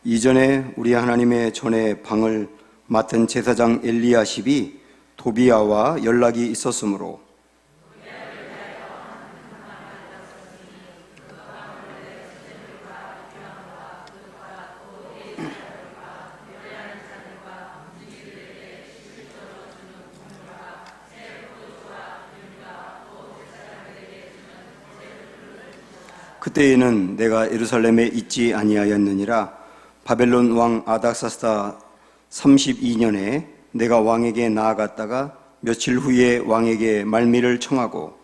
이전에 우리 하나님의 전에 방을 맡은 제사장 엘리야십이 도비야와 연락이 있었으므로 그때에는 내가 예루살렘에 있지 아니하였느니라. 바벨론 왕 아닥사스다 32년에 내가 왕에게 나아갔다가 며칠 후에 왕에게 말미를 청하고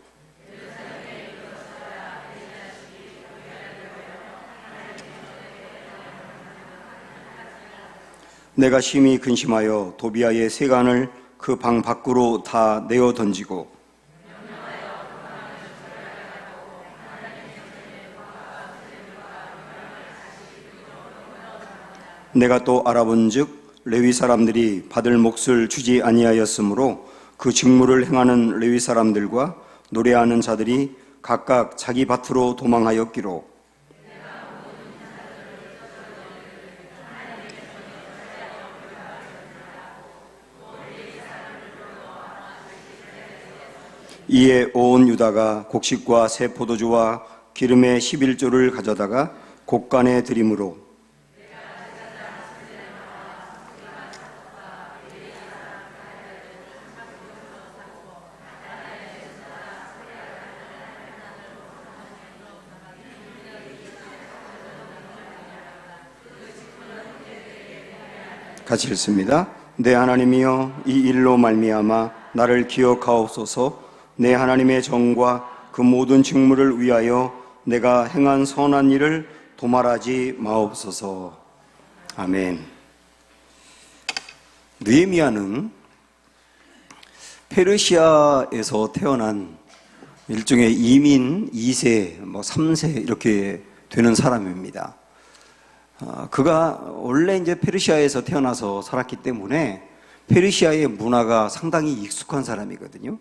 내가 심히 근심하여 도비야의 세간을 그 방 밖으로 다 내어 던지고 내가 또 알아본즉 레위 사람들이 받을 몫을 주지 아니하였으므로 그 직무를 행하는 레위 사람들과 노래하는 자들이 각각 자기 밭으로 도망하였기로 이에 온 유다가 곡식과 새 포도주와 기름의 11조를 가져다가 곡간에 드림으로 같이 읽습니다. 내 하나님이여 이 일로 말미암아 나를 기억하옵소서. 내 하나님의 정과 그 모든 직무를 위하여 내가 행한 선한 일을 도말하지 마옵소서. 아멘. 느헤미야는 페르시아에서 태어난 일종의 이민 2세, 3세 이렇게 되는 사람입니다. 그가 원래 이제 페르시아에서 태어나서 살았기 때문에 페르시아의 문화가 상당히 익숙한 사람이거든요.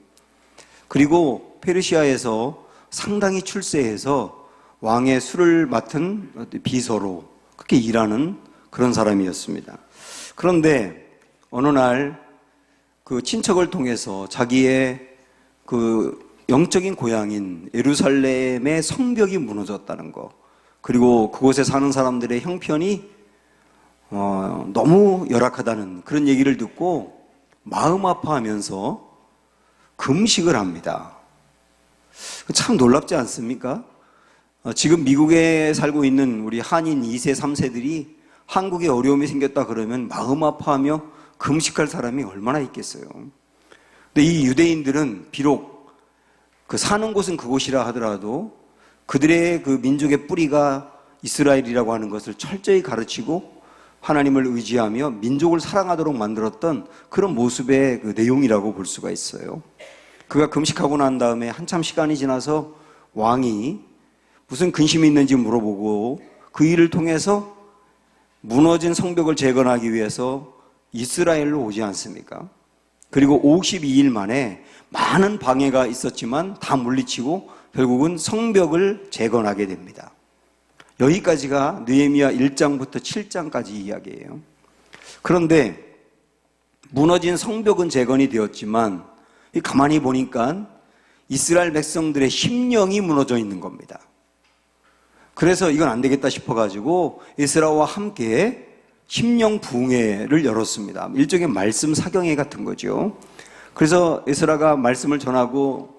그리고 페르시아에서 상당히 출세해서 왕의 술을 맡은 비서로 그렇게 일하는 그런 사람이었습니다. 그런데 어느 날 그 친척을 통해서 자기의 그 영적인 고향인 예루살렘의 성벽이 무너졌다는 거, 그리고 그곳에 사는 사람들의 형편이 너무 열악하다는 그런 얘기를 듣고 마음 아파하면서 금식을 합니다. 참 놀랍지 않습니까? 지금 미국에 살고 있는 우리 한인 2세, 3세들이 한국에 어려움이 생겼다 그러면 마음 아파하며 금식할 사람이 얼마나 있겠어요. 근데 이 유대인들은 비록 그 사는 곳은 그곳이라 하더라도 그들의 그 민족의 뿌리가 이스라엘이라고 하는 것을 철저히 가르치고 하나님을 의지하며 민족을 사랑하도록 만들었던 그런 모습의 그 내용이라고 볼 수가 있어요. 그가 금식하고 난 다음에 한참 시간이 지나서 왕이 무슨 근심이 있는지 물어보고 그 일을 통해서 무너진 성벽을 재건하기 위해서 이스라엘로 오지 않습니까? 그리고 52일 만에 많은 방해가 있었지만 다 물리치고 결국은 성벽을 재건하게 됩니다. 여기까지가 느헤미야 1장부터 7장까지 이야기예요. 그런데 무너진 성벽은 재건이 되었지만 가만히 보니까 이스라엘 백성들의 심령이 무너져 있는 겁니다. 그래서 이건 안 되겠다 싶어가지고 에스라와 함께 심령 부흥회를 열었습니다. 일종의 말씀 사경회 같은 거죠. 그래서 에스라가 말씀을 전하고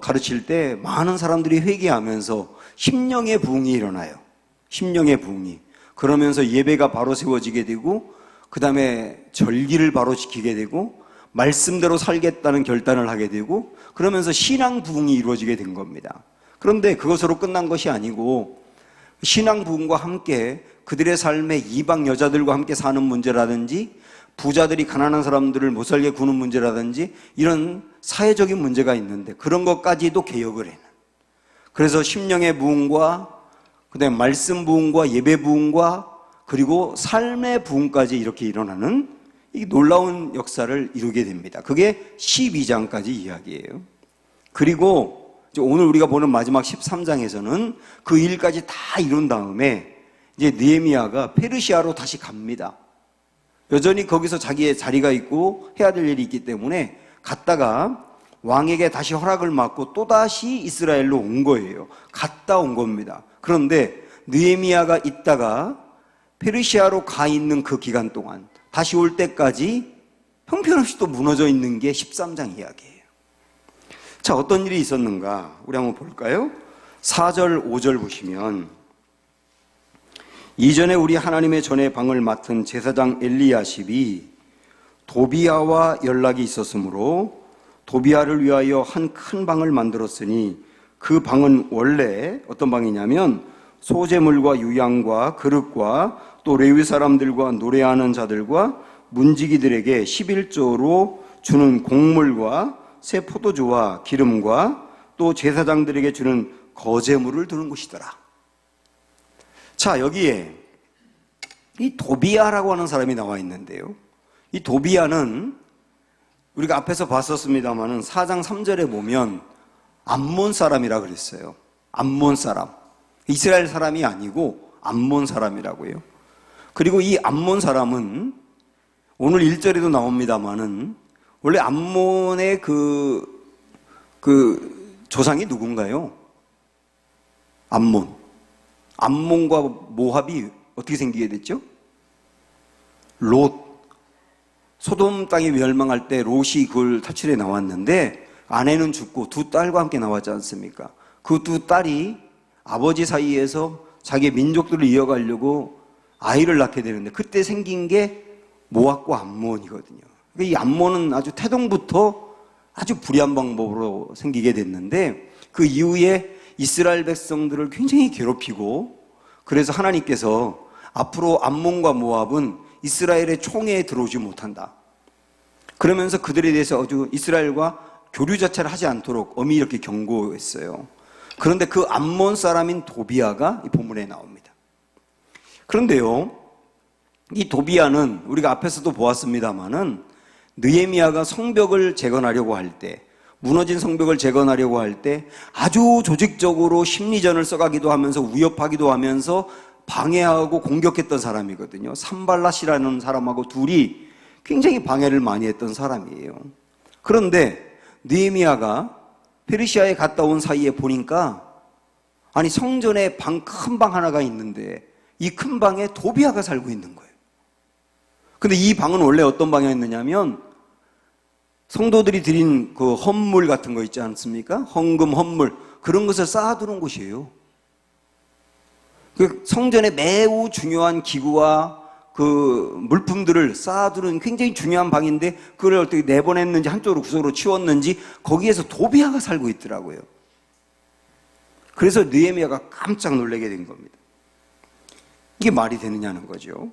가르칠 때 많은 사람들이 회개하면서 심령의 부흥이 일어나요. 심령의 부흥이. 그러면서 예배가 바로 세워지게 되고 그 다음에 절기를 바로 지키게 되고 말씀대로 살겠다는 결단을 하게 되고 그러면서 신앙 부흥이 이루어지게 된 겁니다. 그런데 그것으로 끝난 것이 아니고 신앙 부흥과 함께 그들의 삶에 이방 여자들과 함께 사는 문제라든지 부자들이 가난한 사람들을 못 살게 구는 문제라든지 이런 사회적인 문제가 있는데 그런 것까지도 개혁을 해는, 그래서 심령의 부흥과 그다음에 말씀 부흥과 예배 부흥과 그리고 삶의 부흥까지 이렇게 일어나는 이 놀라운 역사를 이루게 됩니다. 그게 12장까지 이야기예요. 그리고 오늘 우리가 보는 마지막 13장에서는 그 일까지 다 이룬 다음에 이제 느헤미야가 페르시아로 다시 갑니다. 여전히 거기서 자기의 자리가 있고 해야 될 일이 있기 때문에 갔다가 왕에게 다시 허락을 받고 또다시 이스라엘로 온 거예요. 갔다 온 겁니다. 그런데 느헤미야가 있다가 페르시아로 가 있는 그 기간 동안 다시 올 때까지 형편없이 또 무너져 있는 게 13장 이야기예요. 자, 어떤 일이 있었는가? 우리 한번 볼까요? 4절, 5절 보시면 이전에 우리 하나님의 전의 방을 맡은 제사장 엘리야십이 도비야와 연락이 있었으므로 도비야를 위하여 한 큰 방을 만들었으니 그 방은 원래 어떤 방이냐면 소재물과 유향과 그릇과 또 레위 사람들과 노래하는 자들과 문지기들에게 11조로 주는 곡물과 새 포도주와 기름과 또 제사장들에게 주는 거제물을 두는 곳이더라. 자, 여기에 이 도비야라고 하는 사람이 나와 있는데요. 이 도비야는 우리가 앞에서 봤었습니다마는 4장 3절에 보면 암몬 사람이라 그랬어요. 암몬 사람. 이스라엘 사람이 아니고 암몬 사람이라고요. 그리고 이 암몬 사람은 오늘 1절에도 나옵니다마는 원래 암몬의 그 조상이 누군가요? 암몬과 모압이 어떻게 생기게 됐죠? 롯. 소돔 땅이 멸망할 때 롯이 그걸 탈출해 나왔는데 아내는 죽고 두 딸과 함께 나왔지 않습니까? 그 두 딸이 아버지 사이에서 자기 민족들을 이어가려고 아이를 낳게 되는데 그때 생긴 게 모압과 암몬이거든요. 이 암몬은 아주 태동부터 아주 불의한 방법으로 생기게 됐는데 그 이후에 이스라엘 백성들을 굉장히 괴롭히고 그래서 하나님께서 앞으로 암몬과 모압은 이스라엘의 총회에 들어오지 못한다. 그러면서 그들에 대해서 아주 이스라엘과 교류 자체를 하지 않도록 엄히 이렇게 경고했어요. 그런데 그 암몬 사람인 도비야가 이 본문에 나옵니다. 그런데요, 이 도비야는 우리가 앞에서도 보았습니다마는 느헤미야가 성벽을 재건하려고 할 때, 무너진 성벽을 재건하려고 할 때 아주 조직적으로 심리전을 써가기도 하면서 위협하기도 하면서 방해하고 공격했던 사람이거든요. 산발랏이라는 사람하고 둘이 굉장히 방해를 많이 했던 사람이에요. 그런데 느헤미야가 페르시아에 갔다 온 사이에 보니까 아니 성전에 큰 방 하나가 있는데 이 큰 방에 도비야가 살고 있는 거예요. 근데 이 방은 원래 어떤 방이었느냐면 성도들이 드린 그 헌물 같은 거 있지 않습니까? 헌금, 헌물 그런 것을 쌓아두는 곳이에요. 그 성전에 매우 중요한 기구와 그 물품들을 쌓아두는 굉장히 중요한 방인데 그걸 어떻게 내보냈는지 한쪽으로 구석으로 치웠는지 거기에서 도비야가 살고 있더라고요. 그래서 느헤미야가 깜짝 놀라게 된 겁니다. 이게 말이 되느냐는 거죠.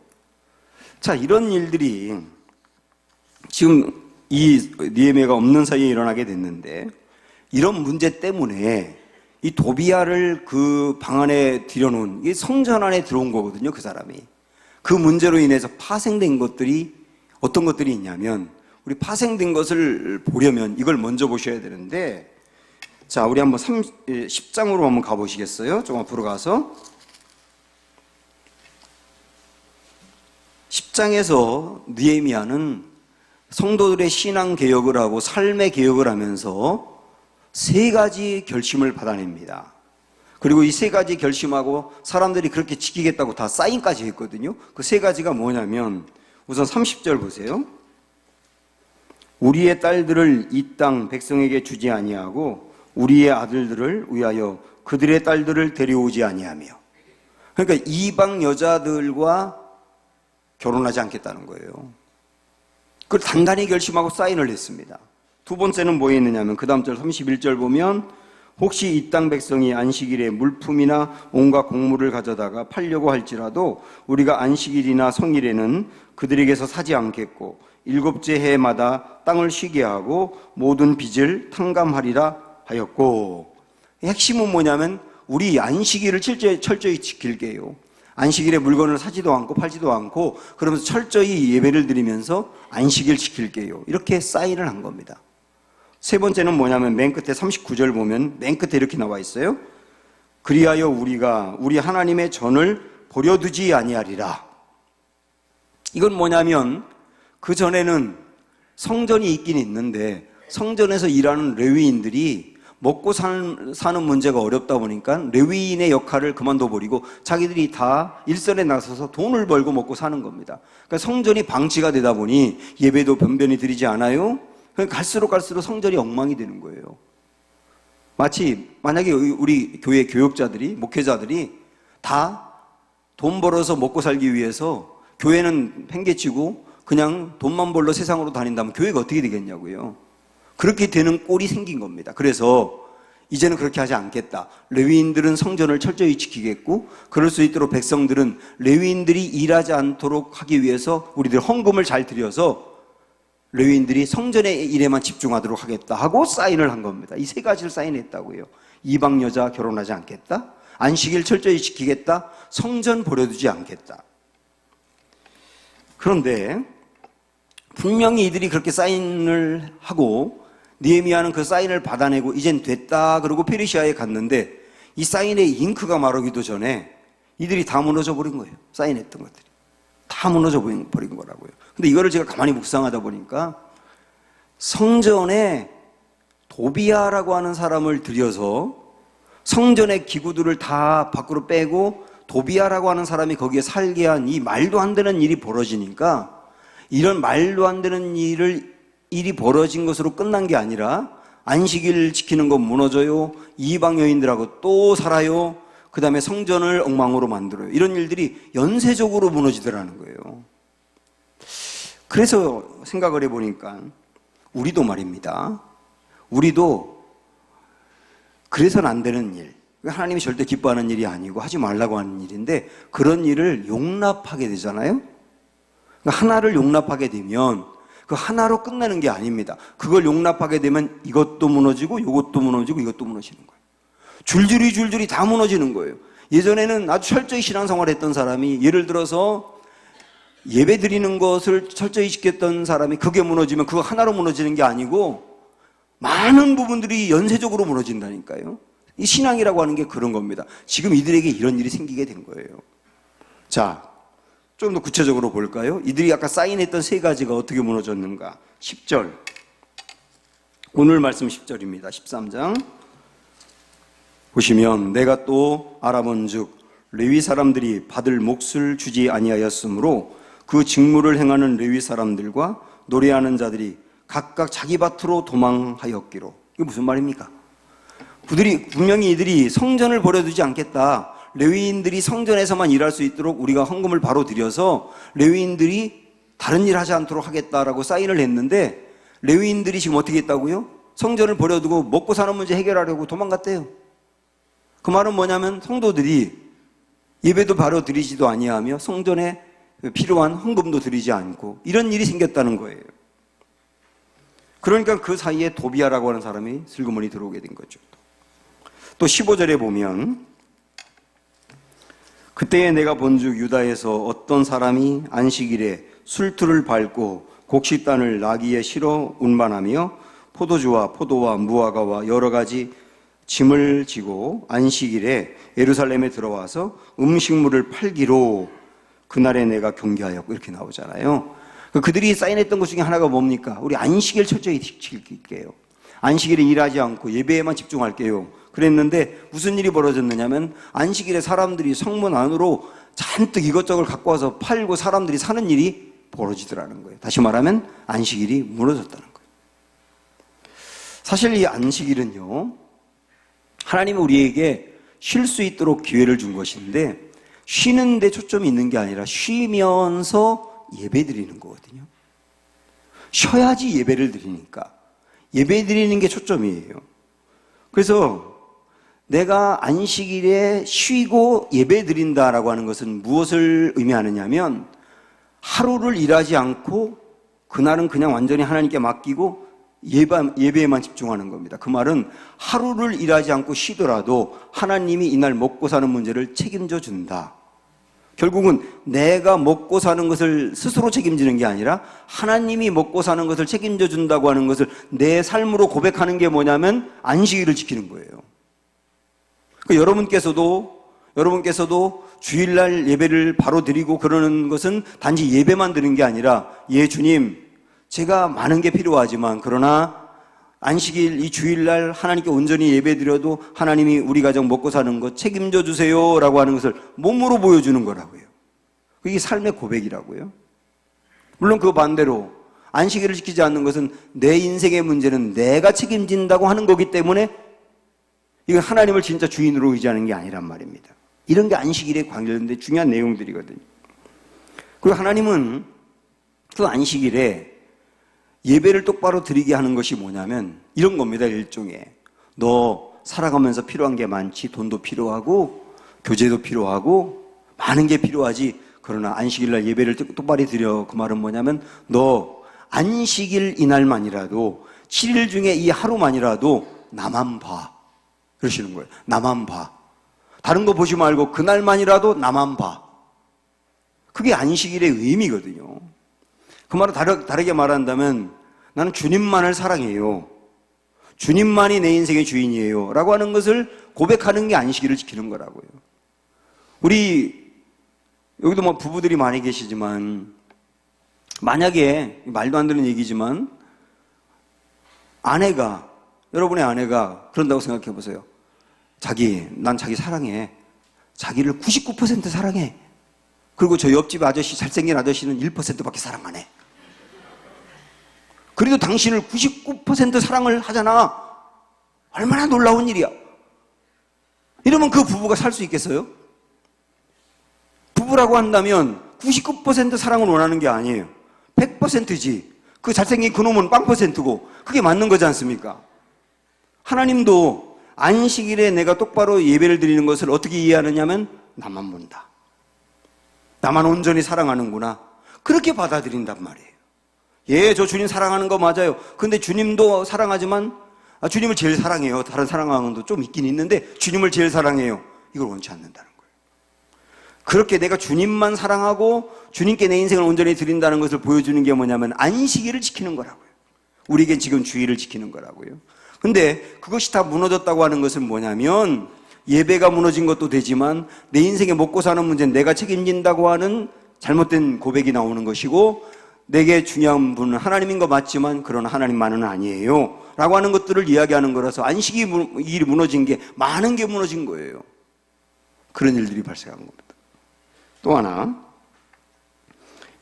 자, 이런 일들이 지금 이 느헤미야가 없는 사이에 일어나게 됐는데 이런 문제 때문에 이 도비야를 그 방 안에 들여놓은 이 성전 안에 들어온 거거든요. 그 사람이. 그 문제로 인해서 파생된 것들이 어떤 것들이 있냐면 우리 파생된 것을 보려면 이걸 먼저 보셔야 되는데 자, 우리 한번 10장으로 한번 가보시겠어요? 좀 앞으로 가서 10장에서 느헤미야는 성도들의 신앙 개혁을 하고 삶의 개혁을 하면서 세 가지 결심을 받아냅니다. 그리고 이 세 가지 결심하고 사람들이 그렇게 지키겠다고 다 사인까지 했거든요. 그 세 가지가 뭐냐면 우선 30절 보세요. 우리의 딸들을 이 땅 백성에게 주지 아니하고 우리의 아들들을 위하여 그들의 딸들을 데려오지 아니하며. 그러니까 이방 여자들과 결혼하지 않겠다는 거예요. 그걸 단단히 결심하고 사인을 했습니다. 두 번째는 뭐에 있느냐면 그 다음 절 31절 보면 혹시 이 땅 백성이 안식일에 물품이나 온갖 곡물을 가져다가 팔려고 할지라도 우리가 안식일이나 성일에는 그들에게서 사지 않겠고 일곱째 해마다 땅을 쉬게 하고 모든 빚을 탕감하리라 하였고 핵심은 뭐냐면 우리 안식일을 철저히 지킬게요. 안식일에 물건을 사지도 않고 팔지도 않고 그러면서 철저히 예배를 드리면서 안식일 지킬게요. 이렇게 사인을 한 겁니다. 세 번째는 뭐냐면 맨 끝에 39절 보면 맨 끝에 이렇게 나와 있어요. 그리하여 우리가 우리 하나님의 전을 버려두지 아니하리라. 이건 뭐냐면 그 전에는 성전이 있긴 있는데 성전에서 일하는 레위인들이 먹고 사는 문제가 어렵다 보니까 레위인의 역할을 그만둬 버리고 자기들이 다 일선에 나서서 돈을 벌고 먹고 사는 겁니다. 그러니까 성전이 방치가 되다 보니 예배도 변변히 드리지 않아요. 그러니까 갈수록 성전이 엉망이 되는 거예요. 마치 만약에 우리 교회 교역자들이, 목회자들이 다 돈 벌어서 먹고 살기 위해서 교회는 팽개치고 그냥 돈만 벌러 세상으로 다닌다면 교회가 어떻게 되겠냐고요. 그렇게 되는 꼴이 생긴 겁니다. 그래서 이제는 그렇게 하지 않겠다. 레위인들은 성전을 철저히 지키겠고, 그럴 수 있도록 백성들은 레위인들이 일하지 않도록 하기 위해서 우리들 헌금을 잘 드려서 레위인들이 성전의 일에만 집중하도록 하겠다 하고 사인을 한 겁니다. 이 세 가지를 사인했다고요. 이방 여자 결혼하지 않겠다, 안식일 철저히 지키겠다, 성전 버려두지 않겠다. 그런데 분명히 이들이 그렇게 사인을 하고 느헤미야는 그 사인을 받아내고 이젠 됐다 그러고 페르시아에 갔는데 이 사인의 잉크가 마르기도 전에 이들이 다 무너져 버린 거예요. 사인했던 것들이 다 무너져 버린 거라고요. 근데 이거를 제가 가만히 묵상하다 보니까 성전에 도비아라고 하는 사람을 들여서 성전의 기구들을 다 밖으로 빼고 도비아라고 하는 사람이 거기에 살게 한 이 말도 안 되는 일이 벌어지니까, 이런 말도 안 되는 일이 벌어진 것으로 끝난 게 아니라 안식일 지키는 건 무너져요, 이방 여인들하고 또 살아요, 그 다음에 성전을 엉망으로 만들어요. 이런 일들이 연쇄적으로 무너지더라는 거예요. 그래서 생각을 해보니까 우리도 말입니다. 우리도 그래서는 안 되는 일, 하나님이 절대 기뻐하는 일이 아니고 하지 말라고 하는 일인데 그런 일을 용납하게 되잖아요. 하나를 용납하게 되면 그 하나로 끝나는 게 아닙니다. 그걸 용납하게 되면 이것도 무너지고 이것도 무너지고 이것도 무너지는 거예요. 줄줄이 다 무너지는 거예요. 예전에는 아주 철저히 신앙생활을 했던 사람이, 예를 들어서 예배 드리는 것을 철저히 지켰던 사람이 그게 무너지면 그거 하나로 무너지는 게 아니고 많은 부분들이 연쇄적으로 무너진다니까요. 이 신앙이라고 하는 게 그런 겁니다. 지금 이들에게 이런 일이 생기게 된 거예요. 자, 좀 더 구체적으로 볼까요? 이들이 아까 사인했던 세 가지가 어떻게 무너졌는가? 10절, 오늘 말씀 10절입니다. 13장 보시면 내가 또 알아본즉 레위 사람들이 받을 몫을 주지 아니하였으므로 그 직무를 행하는 레위 사람들과 노래하는 자들이 각각 자기 밭으로 도망하였기로. 이게 무슨 말입니까? 분명히 이들이 성전을 버려두지 않겠다, 레위인들이 성전에서만 일할 수 있도록 우리가 헌금을 바로 드려서 레위인들이 다른 일 하지 않도록 하겠다라고 사인을 했는데, 레위인들이 지금 어떻게 했다고요? 성전을 버려두고 먹고 사는 문제 해결하려고 도망갔대요. 그 말은 뭐냐면 성도들이 예배도 바로 드리지도 아니하며 성전에 필요한 헌금도 드리지 않고 이런 일이 생겼다는 거예요. 그러니까 그 사이에 도비아라고 하는 사람이 슬그머니 들어오게 된 거죠. 또 15절에 보면 그때에 내가 본즉 유다에서 어떤 사람이 안식일에 술틀을 밟고 곡식단을 나귀에 실어 운반하며 포도주와 포도와 무화과와 여러 가지 짐을 지고 안식일에 예루살렘에 들어와서 음식물을 팔기로 그날에 내가 경계하였고, 이렇게 나오잖아요. 그들이 사인했던 것 중에 하나가 뭡니까? 우리 안식일 철저히 지킬게요, 안식일에 일하지 않고 예배에만 집중할게요, 그랬는데 무슨 일이 벌어졌느냐면 안식일에 사람들이 성문 안으로 잔뜩 이것저것 갖고 와서 팔고 사람들이 사는 일이 벌어지더라는 거예요. 다시 말하면 안식일이 무너졌다는 거예요. 사실 이 안식일은요, 하나님은 우리에게 쉴 수 있도록 기회를 준 것인데 쉬는 데 초점이 있는 게 아니라 쉬면서 예배 드리는 거거든요. 쉬어야지 예배를 드리니까 예배 드리는 게 초점이에요. 그래서 내가 안식일에 쉬고 예배 드린다라고 하는 것은 무엇을 의미하느냐면 하루를 일하지 않고 그날은 그냥 완전히 하나님께 맡기고 예배에만 집중하는 겁니다. 그 말은 하루를 일하지 않고 쉬더라도 하나님이 이날 먹고 사는 문제를 책임져 준다. 결국은 내가 먹고 사는 것을 스스로 책임지는 게 아니라 하나님이 먹고 사는 것을 책임져 준다고 하는 것을 내 삶으로 고백하는 게 뭐냐면 안식일을 지키는 거예요. 그러니까 여러분께서도 여러분께서도 주일날 예배를 바로 드리고 그러는 것은 단지 예배만 드리는 게 아니라, 예, 주님, 제가 많은 게 필요하지만 그러나 안식일 이 주일날 하나님께 온전히 예배 드려도 하나님이 우리 가정 먹고 사는 것 책임져 주세요 라고 하는 것을 몸으로 보여주는 거라고요. 그게 삶의 고백이라고요. 물론 그 반대로 안식일을 지키지 않는 것은 내 인생의 문제는 내가 책임진다고 하는 거기 때문에 이건 하나님을 진짜 주인으로 의지하는 게 아니란 말입니다. 이런 게 안식일에 관련된 중요한 내용들이거든요. 그리고 하나님은 그 안식일에 예배를 똑바로 드리게 하는 것이 뭐냐면 이런 겁니다. 일종의, 너 살아가면서 필요한 게 많지. 돈도 필요하고 교제도 필요하고 많은 게 필요하지. 그러나 안식일날 예배를 똑바로 드려. 그 말은 뭐냐면 너 안식일 이날만이라도 7일 중에 이 하루만이라도 나만 봐. 그러시는 거예요. 나만 봐. 다른 거 보지 말고 그날만이라도 나만 봐. 그게 안식일의 의미거든요. 그 말은 다르게 말한다면 나는 주님만을 사랑해요. 주님만이 내 인생의 주인이에요. 라고 하는 것을 고백하는 게 안식일을 지키는 거라고요. 우리 여기도 뭐 부부들이 많이 계시지만 만약에 말도 안 되는 얘기지만 여러분의 아내가 그런다고 생각해 보세요. 난 자기 사랑해. 자기를 99% 사랑해. 그리고 저 옆집 아저씨, 잘생긴 아저씨는 1%밖에 사랑 안 해. 그래도 당신을 99% 사랑을 하잖아. 얼마나 놀라운 일이야. 이러면 그 부부가 살 수 있겠어요? 부부라고 한다면 99% 사랑을 원하는 게 아니에요. 100%지. 그 잘생긴 그놈은 0%고 그게 맞는 거지 않습니까? 하나님도 안식일에 내가 똑바로 예배를 드리는 것을 어떻게 이해하느냐면 나만 본다. 나만 온전히 사랑하는구나. 그렇게 받아들인단 말이에요. 예, 저 주님 사랑하는 거 맞아요. 근데 주님도 사랑하지만 주님을 제일 사랑해요. 다른 사랑하는 것도 좀 있긴 있는데 주님을 제일 사랑해요. 이걸 원치 않는다는 거예요. 그렇게 내가 주님만 사랑하고 주님께 내 인생을 온전히 드린다는 것을 보여주는 게 뭐냐면 안식일을 지키는 거라고요. 우리에겐 지금 주일을 지키는 거라고요. 근데 그것이 다 무너졌다고 하는 것은 뭐냐면 예배가 무너진 것도 되지만 내 인생에 먹고 사는 문제는 내가 책임진다고 하는 잘못된 고백이 나오는 것이고, 내게 중요한 분은 하나님인 거 맞지만 그러나 하나님만은 아니에요 라고 하는 것들을 이야기하는 거라서 안식일이 무너진 게 많은 게 무너진 거예요. 그런 일들이 발생한 겁니다. 또 하나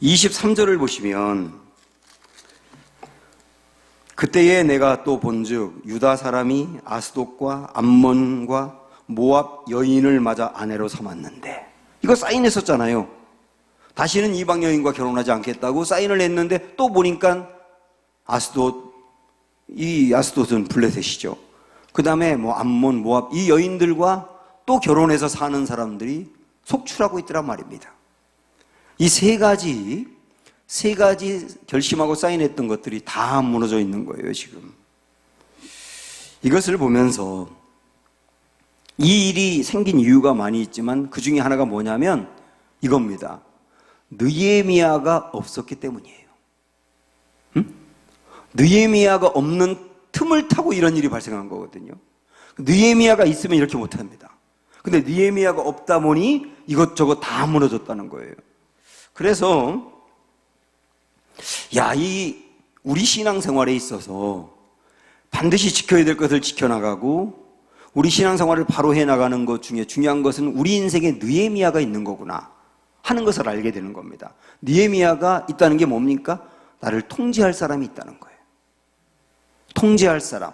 23절을 보시면 그때에 내가 또 본즉 유다 사람이 아스돗과 암몬과 모압 여인을 맞아 아내로 삼았는데, 이거 사인했었잖아요. 다시는 이방 여인과 결혼하지 않겠다고 사인을 했는데 또 보니까 이 아스돗은 블레셋이죠. 그 다음에 뭐 암몬, 모압 이 여인들과 또 결혼해서 사는 사람들이 속출하고 있더란 말입니다. 이 세 가지 결심하고 사인했던 것들이 다 무너져 있는 거예요, 지금. 이것을 보면서 이 일이 생긴 이유가 많이 있지만 그 중에 하나가 뭐냐면 이겁니다. 느헤미야가 없었기 때문이에요. 느헤미야가 없는 틈을 타고 이런 일이 발생한 거거든요. 느헤미야가 있으면 이렇게 못합니다. 근데 느헤미야가 없다 보니 이것저것 다 무너졌다는 거예요. 그래서 우리 신앙생활에 있어서 반드시 지켜야 될 것을 지켜나가고 우리 신앙생활을 바로 해나가는 것 중에 중요한 것은 우리 인생에 느헤미야가 있는 거구나 하는 것을 알게 되는 겁니다. 느헤미야가 있다는 게 뭡니까? 나를 통제할 사람이 있다는 거예요. 통제할 사람,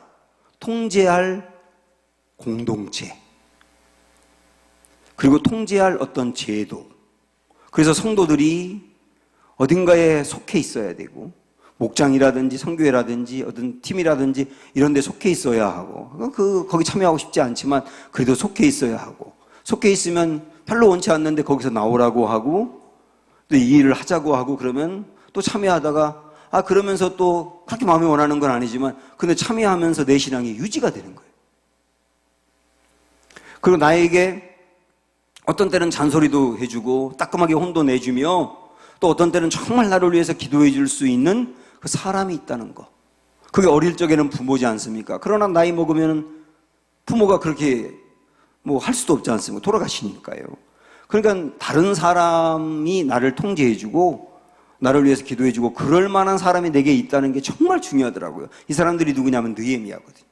통제할 공동체, 그리고 통제할 어떤 제도. 그래서 성도들이 어딘가에 속해 있어야 되고, 목장이라든지 선교회라든지 어떤 팀이라든지 이런 데 속해 있어야 하고, 거기 참여하고 싶지 않지만 그래도 속해 있어야 하고, 속해 있으면 별로 원치 않는데 거기서 나오라고 하고 또 이 일을 하자고 하고, 그러면 또 참여하다가 그러면서 또 그렇게 마음이 원하는 건 아니지만 근데 참여하면서 내 신앙이 유지가 되는 거예요. 그리고 나에게 어떤 때는 잔소리도 해주고 따끔하게 혼도 내주며 또 어떤 때는 정말 나를 위해서 기도해 줄 수 있는 그 사람이 있다는 거. 그게 어릴 적에는 부모지 않습니까? 그러나 나이 먹으면 부모가 그렇게 뭐 할 수도 없지 않습니까? 돌아가시니까요. 그러니까 다른 사람이 나를 통제해주고 나를 위해서 기도해주고 그럴 만한 사람이 내게 있다는 게 정말 중요하더라고요. 이 사람들이 누구냐면 느헤미야거든요.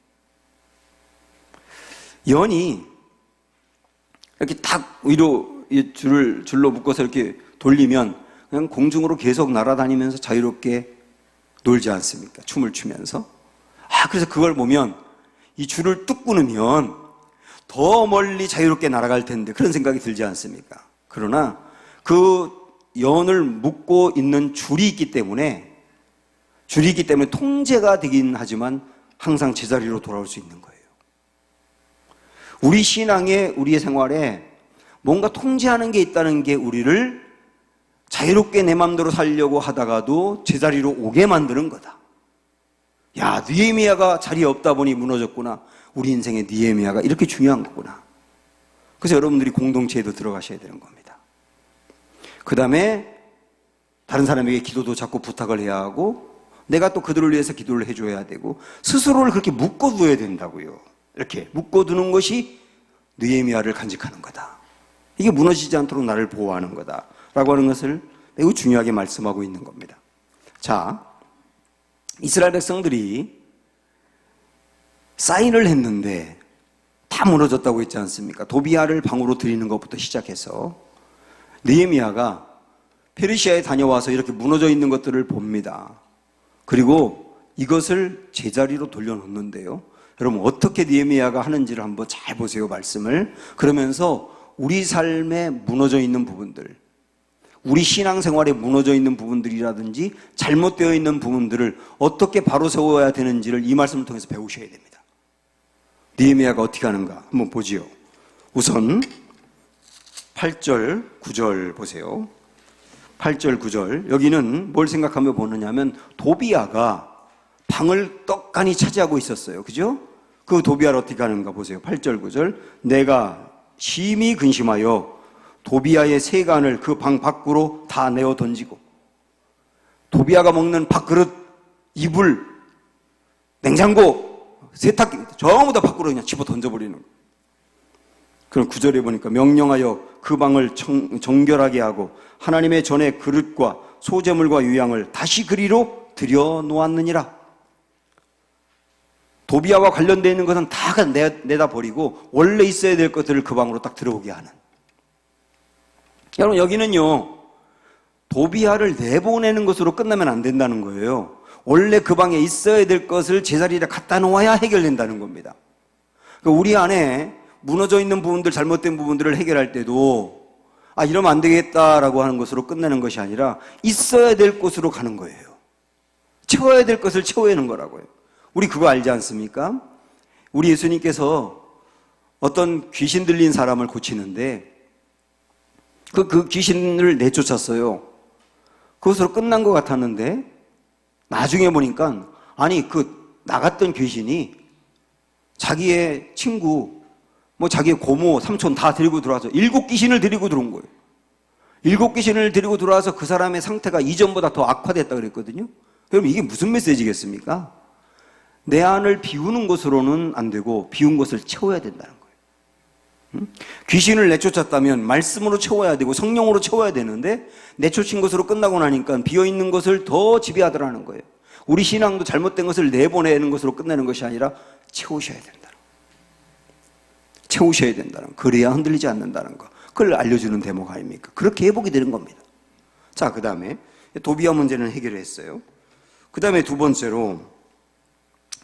연이 이렇게 딱 위로 줄로 묶어서 이렇게 돌리면 그냥 공중으로 계속 날아다니면서 자유롭게 놀지 않습니까? 춤을 추면서. 그래서 그걸 보면 이 줄을 뚝 끊으면 더 멀리 자유롭게 날아갈 텐데 그런 생각이 들지 않습니까? 그러나 그 연을 묶고 있는 줄이 있기 때문에 통제가 되긴 하지만 항상 제자리로 돌아올 수 있는 거예요. 우리 신앙에, 우리의 생활에 뭔가 통제하는 게 있다는 게 우리를 자유롭게 내 마음대로 살려고 하다가도 제자리로 오게 만드는 거다. 야, 느헤미야가 자리에 없다 보니 무너졌구나. 우리 인생의 느헤미야가 이렇게 중요한 거구나. 그래서 여러분들이 공동체에도 들어가셔야 되는 겁니다. 그 다음에 다른 사람에게 기도도 자꾸 부탁을 해야 하고 내가 또 그들을 위해서 기도를 해줘야 되고 스스로를 그렇게 묶어두어야 된다고요. 이렇게 묶어두는 것이 느헤미야를 간직하는 거다. 이게 무너지지 않도록 나를 보호하는 거다라고 하는 것을 매우 중요하게 말씀하고 있는 겁니다. 자, 이스라엘 백성들이 사인을 했는데 다 무너졌다고 했지 않습니까? 도비야를 방으로 들이는 것부터 시작해서 느헤미야가 페르시아에 다녀와서 이렇게 무너져 있는 것들을 봅니다. 그리고 이것을 제자리로 돌려놓는데요. 여러분 어떻게 느헤미야가 하는지를 한번 잘 보세요. 말씀을. 그러면서 우리 삶에 무너져 있는 부분들, 우리 신앙생활에 무너져 있는 부분들이라든지 잘못되어 있는 부분들을 어떻게 바로 세워야 되는지를 이 말씀을 통해서 배우셔야 됩니다. 느헤미야가 어떻게 하는가 한번 보지요. 우선 8절, 9절 보세요. 8절, 9절. 여기는 뭘 생각하며 보느냐면 도비야가 방을 떡하니 차지하고 있었어요. 그죠? 그 도비야를 어떻게 하는가 보세요. 8절, 9절. 내가 심히 근심하여 도비야의 세간을 그 방 밖으로 다 내어 던지고 도비야가 먹는 밥그릇, 이불, 냉장고, 세탁기 전부 다 밖으로 그냥 집어 던져버리는 거예요. 그럼 9절에 보니까 명령하여 그 방을 정결하게 하고 하나님의 전에 그릇과 소재물과 유향을 다시 그리로 들여놓았느니라. 도비야와 관련되어 있는 것은 다 내다 버리고 원래 있어야 될 것들을 그 방으로 딱 들어오게 하는. 여러분 여기는요 도비야를 내보내는 것으로 끝나면 안 된다는 거예요. 원래 그 방에 있어야 될 것을 제자리에 갖다 놓아야 해결된다는 겁니다. 그러니까 우리 안에 무너져 있는 부분들, 잘못된 부분들을 해결할 때도 이러면 안 되겠다라고 하는 것으로 끝내는 것이 아니라 있어야 될 곳으로 가는 거예요. 채워야 될 것을 채워내는 거라고요. 우리 그거 알지 않습니까? 우리 예수님께서 어떤 귀신 들린 사람을 고치는데 그 귀신을 내쫓았어요. 그것으로 끝난 것 같았는데 나중에 보니까 나갔던 귀신이 자기의 친구, 자기의 고모, 삼촌 다 데리고 들어와서 7귀신을 데리고 들어온 거예요. 7귀신을 데리고 들어와서 그 사람의 상태가 이전보다 더 악화됐다 그랬거든요. 그럼 이게 무슨 메시지겠습니까? 내 안을 비우는 것으로는 안 되고 비운 것을 채워야 된다는 거예요. 귀신을 내쫓았다면 말씀으로 채워야 되고 성령으로 채워야 되는데 내쫓은 것으로 끝나고 나니까 비어있는 것을 더 지배하더라는 거예요. 우리 신앙도 잘못된 것을 내보내는 것으로 끝내는 것이 아니라 채우셔야 된다는 거예요. 채우셔야 된다는 거. 그래야 흔들리지 않는다는 거. 그걸 알려주는 대목 아닙니까? 그렇게 회복이 되는 겁니다. 자, 그 다음에 도비야 문제는 해결했어요. 그 다음에 두 번째로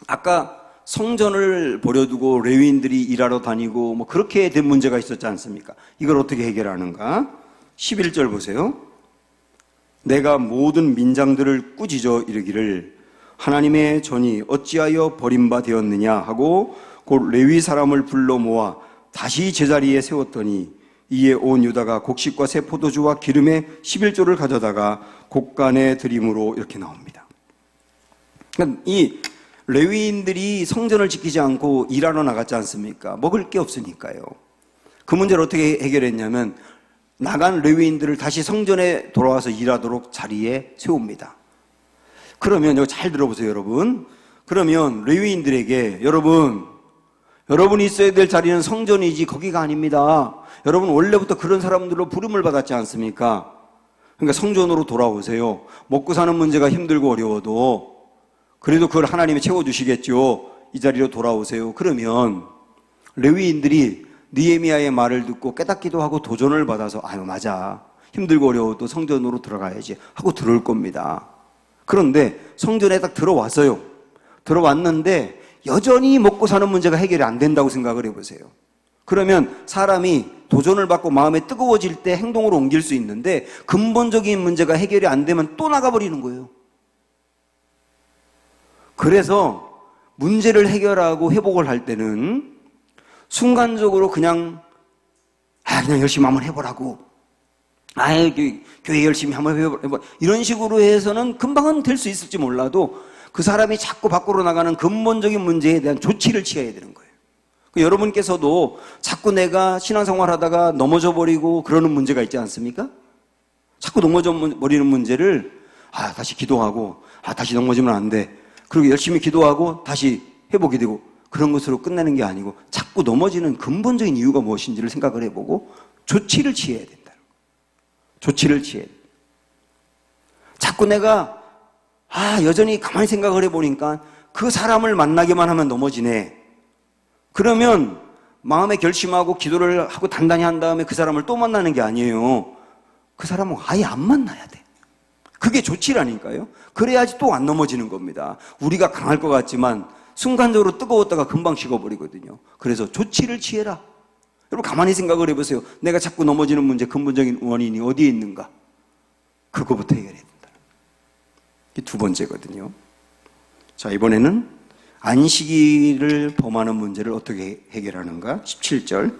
아까 성전을 버려두고 레위인들이 일하러 다니고 그렇게 된 문제가 있었지 않습니까? 이걸 어떻게 해결하는가? 11절 보세요. 내가 모든 민장들을 꾸짖어 이르기를 하나님의 전이 어찌하여 버림바 되었느냐 하고 곧 레위 사람을 불러 모아 다시 제자리에 세웠더니 이에 온 유다가 곡식과 새 포도주와 기름에 11조를 가져다가 곡간에 드림으로 이렇게 나옵니다. 그러니까 이 레위인들이 성전을 지키지 않고 일하러 나갔지 않습니까? 먹을 게 없으니까요. 그 문제를 어떻게 해결했냐면 나간 레위인들을 다시 성전에 돌아와서 일하도록 자리에 세웁니다. 그러면 이거 잘 들어보세요, 여러분. 그러면 레위인들에게 여러분 여러분이 있어야 될 자리는 성전이지 거기가 아닙니다. 여러분 원래부터 그런 사람들로 부름을 받았지 않습니까? 그러니까 성전으로 돌아오세요. 먹고 사는 문제가 힘들고 어려워도 그래도 그걸 하나님이 채워주시겠죠. 이 자리로 돌아오세요. 그러면 레위인들이 느헤미야의 말을 듣고 깨닫기도 하고 도전을 받아서 아유 맞아. 힘들고 어려워도 성전으로 들어가야지 하고 들어올 겁니다. 그런데 성전에 딱 들어왔어요. 들어왔는데 여전히 먹고 사는 문제가 해결이 안 된다고 생각을 해보세요. 그러면 사람이 도전을 받고 마음에 뜨거워질 때 행동으로 옮길 수 있는데 근본적인 문제가 해결이 안 되면 또 나가버리는 거예요. 그래서 문제를 해결하고 회복을 할 때는 순간적으로 그냥 열심히 한번 해보라고 교회 열심히 한번 해보라 이런 식으로 해서는 금방은 될 수 있을지 몰라도 그 사람이 자꾸 밖으로 나가는 근본적인 문제에 대한 조치를 취해야 되는 거예요. 여러분께서도 자꾸 내가 신앙생활 하다가 넘어져 버리고 그러는 문제가 있지 않습니까? 자꾸 넘어져 버리는 문제를 다시 기도하고 다시 넘어지면 안 돼. 그리고 열심히 기도하고 다시 회복이 되고 그런 것으로 끝내는 게 아니고 자꾸 넘어지는 근본적인 이유가 무엇인지를 생각을 해보고 조치를 취해야 된다는 거예요. 조치를 취해야 돼요. 자꾸 내가 여전히 가만히 생각을 해보니까 그 사람을 만나기만 하면 넘어지네. 그러면 마음에 결심하고 기도를 하고 단단히 한 다음에 그 사람을 또 만나는 게 아니에요. 그 사람은 아예 안 만나야 돼. 그게 조치라니까요. 그래야지 또 안 넘어지는 겁니다. 우리가 강할 것 같지만 순간적으로 뜨거웠다가 금방 식어버리거든요. 그래서 조치를 취해라. 여러분 가만히 생각을 해보세요. 내가 자꾸 넘어지는 문제 근본적인 원인이 어디에 있는가? 그거부터 해결해야 된다. 이게 두 번째거든요. 자, 이번에는 안식일을 범하는 문제를 어떻게 해결하는가? 17절.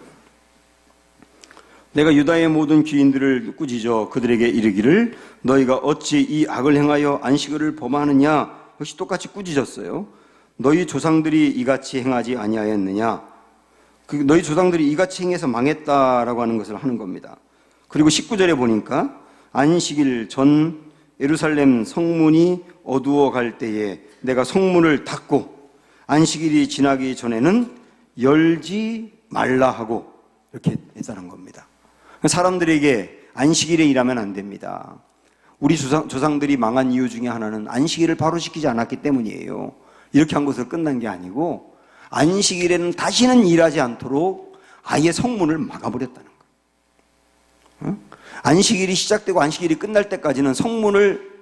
내가 유다의 모든 귀인들을 꾸짖어 그들에게 이르기를 너희가 어찌 이 악을 행하여 안식일을 범하느냐? 역시 똑같이 꾸짖었어요. 너희 조상들이 이같이 행하지 아니하였느냐? 너희 조상들이 이같이 행해서 망했다라고 하는 것을 하는 겁니다. 그리고 19절에 보니까 안식일 전 예루살렘 성문이 어두워 갈 때에 내가 성문을 닫고 안식일이 지나기 전에는 열지 말라 하고 이렇게 했다는 겁니다. 사람들에게 안식일에 일하면 안 됩니다. 우리 조상들이 망한 이유 중에 하나는 안식일을 바로 지키지 않았기 때문이에요. 이렇게 한 것으로 끝난 게 아니고 안식일에는 다시는 일하지 않도록 아예 성문을 막아버렸다는 거예요. 안식일이 시작되고 안식일이 끝날 때까지는 성문을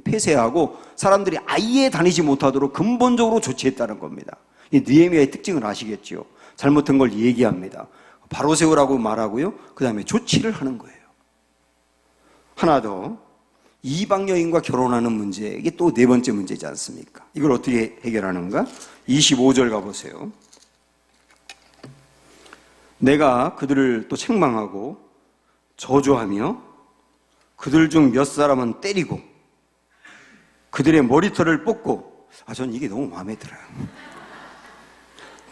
폐쇄하고 사람들이 아예 다니지 못하도록 근본적으로 조치했다는 겁니다. 이 느헤미야의 특징을 아시겠죠? 잘못한 걸 얘기합니다. 바로 세우라고 말하고요. 그 다음에 조치를 하는 거예요. 하나 더, 이방 여인과 결혼하는 문제, 이게 또 네 번째 문제지 않습니까? 이걸 어떻게 해결하는가? 25절 가보세요. 내가 그들을 또 책망하고 저주하며 그들 중 몇 사람은 때리고 그들의 머리털을 뽑고 전 이게 너무 마음에 들어요.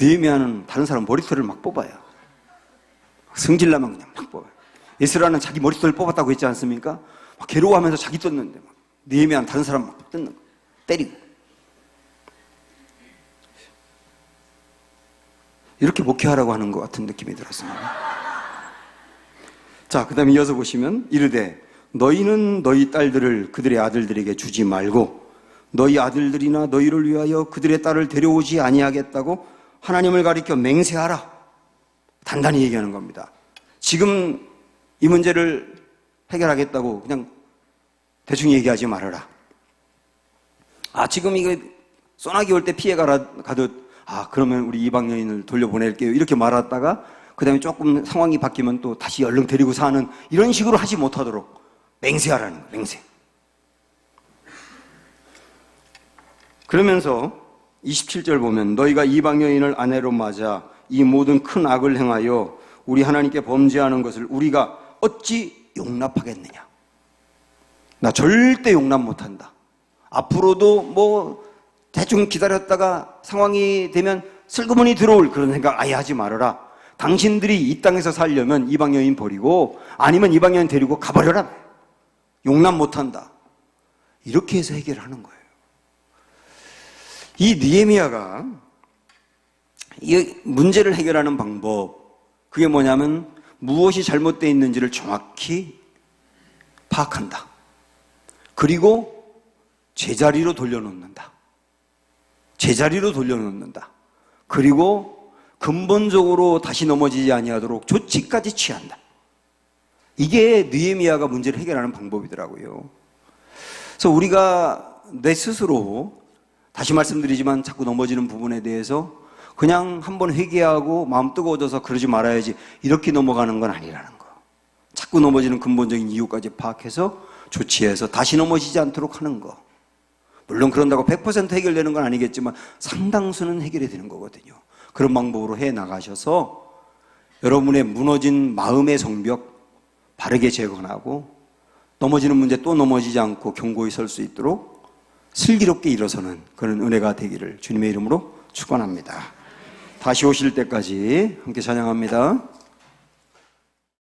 느헤미야는 다른 사람 머리털을 막 뽑아요. 승질나면 그냥 막 뽑아요. 에스라는 자기 머리털을 뽑았다고 했지 않습니까? 막 괴로워하면서 자기 떴는데 느헤미야는 다른 사람 막 뜯는 거 때리고 이렇게 목회하라고 하는 것 같은 느낌이 들었습니다. 자, 그 다음에 이어서 보시면 이르되 너희는 너희 딸들을 그들의 아들들에게 주지 말고 너희 아들들이나 너희를 위하여 그들의 딸을 데려오지 아니하겠다고 하나님을 가리켜 맹세하라. 단단히 얘기하는 겁니다. 지금 이 문제를 해결하겠다고 그냥 대충 얘기하지 말아라. 지금 이거 소나기 올 때 피해 가듯 그러면 우리 이방 여인을 돌려보낼게요. 이렇게 말했다가 그 다음에 조금 상황이 바뀌면 또 다시 얼른 데리고 사는 이런 식으로 하지 못하도록 맹세하라는 거예요. 맹세. 그러면서 27절 보면 너희가 이방 여인을 아내로 맞아 이 모든 큰 악을 행하여 우리 하나님께 범죄하는 것을 우리가 어찌 용납하겠느냐. 나 절대 용납 못한다. 앞으로도 대충 기다렸다가 상황이 되면 슬그머니 들어올 그런 생각 아예 하지 말아라. 당신들이 이 땅에서 살려면 이방 여인 버리고 아니면 이방 여인 데리고 가버려라. 용납 못한다. 이렇게 해서 해결하는 거예요. 이 느헤미야가 이 문제를 해결하는 방법, 그게 뭐냐면 무엇이 잘못되어 있는지를 정확히 파악한다. 그리고 제자리로 돌려놓는다. 제자리로 돌려놓는다. 그리고 근본적으로 다시 넘어지지 아니하도록 조치까지 취한다. 이게 느헤미야가 문제를 해결하는 방법이더라고요. 그래서 우리가 내 스스로, 다시 말씀드리지만 자꾸 넘어지는 부분에 대해서 그냥 한번 회개하고 마음 뜨거워져서 그러지 말아야지 이렇게 넘어가는 건 아니라는 거. 자꾸 넘어지는 근본적인 이유까지 파악해서 조치해서 다시 넘어지지 않도록 하는 거. 물론 그런다고 100% 해결되는 건 아니겠지만 상당수는 해결이 되는 거거든요. 그런 방법으로 해 나가셔서 여러분의 무너진 마음의 성벽 바르게 재건하고 넘어지는 문제 또 넘어지지 않고 견고히 설 수 있도록 슬기롭게 일어서는 그런 은혜가 되기를 주님의 이름으로 축원합니다. 다시 오실 때까지 함께 찬양합니다.